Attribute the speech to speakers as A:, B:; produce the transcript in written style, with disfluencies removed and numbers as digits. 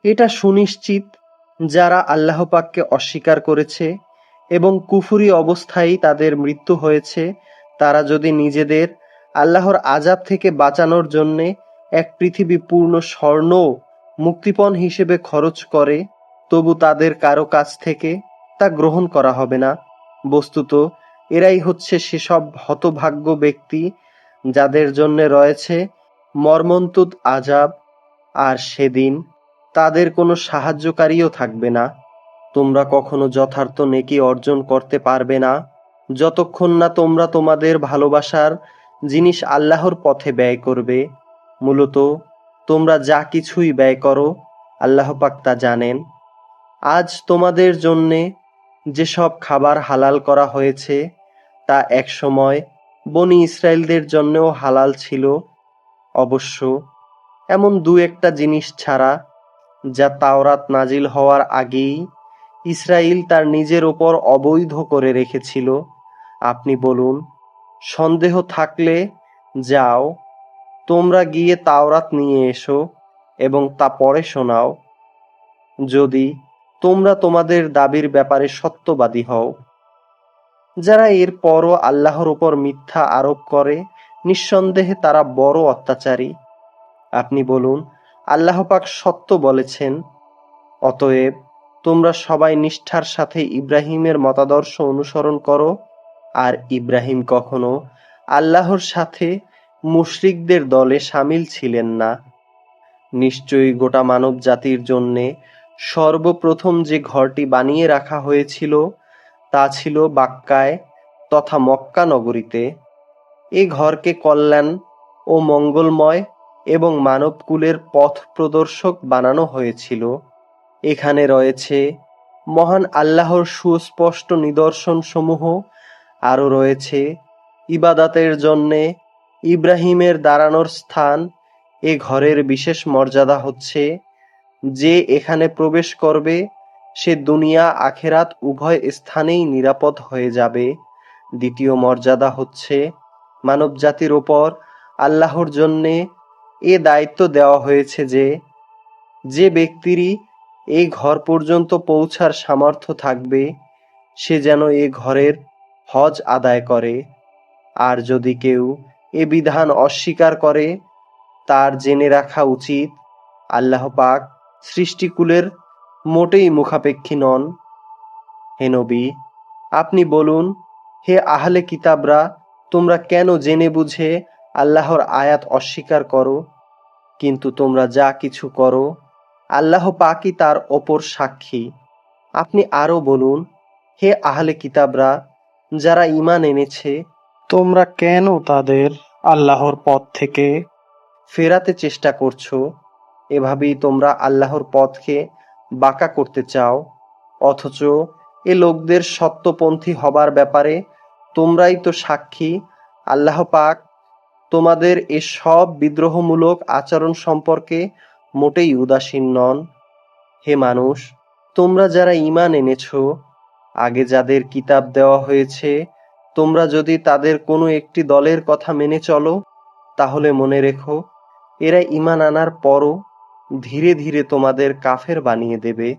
A: এটা সুনিশ্চিত, যারা আল্লাহ পাককে অস্বীকার করেছে এবং কুফরি অবস্থায় তাদের মৃত্যু হয়েছে, তারা যদি নিজেদের আল্লাহর আযাব থেকে বাঁচানোর জন্যে এক পৃথিবী পূর্ণ স্বর্ণ মুক্তিপণ হিসেবে খরচ করে, তবু তাদের কারো কাছ থেকে তা গ্রহণ করা হবে না। বস্তুত এরাই হচ্ছে সেসব হতভাগ্য ব্যক্তি যাদের জন্যে রয়েছে মর্মন্তুদ আযাব, আর সেদিন তাদের কোনো সাহায্যকারীও থাকবে না। তোমরা কখনো যথার্থ নেকি অর্জন করতে পারবে না যতক্ষণ না তোমরা তোমাদের ভালোবাসার জিনিস আল্লাহর পথে ব্যয় করবে। মূলত তোমরা যা কিছুই ব্যয় করো, আল্লাহ পাক তা জানেন। আজ তোমাদের জন্যে যেসব খাবার হালাল করা হয়েছে, তা একসময় বনি ইসরায়েলদের জন্যও হালাল ছিল, অবশ্য এমন দু একটা জিনিস ছাড়া, যা তাওরাত নাজিল হওয়ার আগেই ইসরাইল তার নিজের ওপর অবৈধ করে রেখেছিল। আপনি বলুন, সন্দেহ থাকলে যাও, তোমরা গিয়ে তাওরাত নিয়ে এসো এবং তা পড়ে শোনাও, যদি তোমরা তোমাদের দাবির ব্যাপারে সত্যবাদী হও। যারা এর পরও আল্লাহর উপর মিথ্যা আরোপ করে, নিঃসন্দেহে তারা বড় অত্যাচারী। আপনি বলুন, আল্লাহ পাক সত্য বলেছেন। অতএব তোমরা সবাই নিষ্ঠার সাথে ইব্রাহিমের মতাদর্শ অনুসরণ করো। আর ইব্রাহিম কখনো আল্লাহর সাথে মুশরিকদের দলে শামিল ছিলেন না। নিশ্চয়ই গোটা মানব জাতির জন্যে সর্বপ্রথম যে ঘরটি বানিয়ে রাখা হয়েছিল, তা ছিল বাক্কায় তথা মক্কা নগরীতে। এ ঘরকে কল্যাণ ও মঙ্গলময় এবং মানবকুলের পথ প্রদর্শক বানানো হয়েছিল। এখানে রয়েছে মহান আল্লাহর সুস্পষ্ট নিদর্শনসমূহ, আরও রয়েছে ইবাদতের জন্যে ইব্রাহিমের দাঁড়ানোর স্থান। এ ঘরের বিশেষ মর্যাদা হচ্ছে, যে এখানে প্রবেশ করবে সে দুনিয়া আখেরাত উভয় স্থানেই নিরাপদ হয়ে যাবে। দ্বিতীয় মর্যাদা হচ্ছে, মানবজাতির ওপর আল্লাহর জন্যে এ দায়িত্ব দেওয়া হয়েছে যে, যে ব্যক্তিরই এই ঘর পর্যন্ত পৌঁছার সামর্থ্য থাকবে, সে যেন এ ঘরের হজ আদায় করে। আর যদি কেউ এ বিধান অস্বীকার করে, তার জেনে রাখা উচিত, আল্লাহ পাক সৃষ্টিকুলের মোটেই মুখাপেক্ষী নন। হে নবী, আপনি বলুন, হে আহলে কিতাবরা, তোমরা কেন জেনে বুঝে আল্লাহর আয়াত অস্বীকার করো? কিন্তু তোমরা যা কিছু করো, আল্লাহ পাকই তার ওপর সাক্ষী। আপনি আরো বলুন, হে আহলে কিতাবরা, যারা ঈমান এনেছে, তোমরা কেন তাদের আল্লাহর পথ থেকে ফেরাতে চেষ্টা করছো? এভাবেই তোমরা আল্লাহর পথকে বাঁকা করতে চাও। অথচ এ লোকদের সত্যপন্থী হবার ব্যাপারে তোমরাই তো সাক্ষী। আল্লাহ পাক তোমাদের এ সব বিদ্রোহমূলক আচরণ সম্পর্কে মোটেই উদাসীন নন। হে মানুষ, তোমরা যারা ঈমান এনেছো, আগে যাদের কিতাব দেওয়া হয়েছে, তোমরা যদি তাদের কোনো একটি দলের কথা মেনে চলো, তাহলে মনে রেখো, এরা ঈমান আনার পরও ধীরে ধীরে তোমাদের কাফের বানিয়ে দেবে।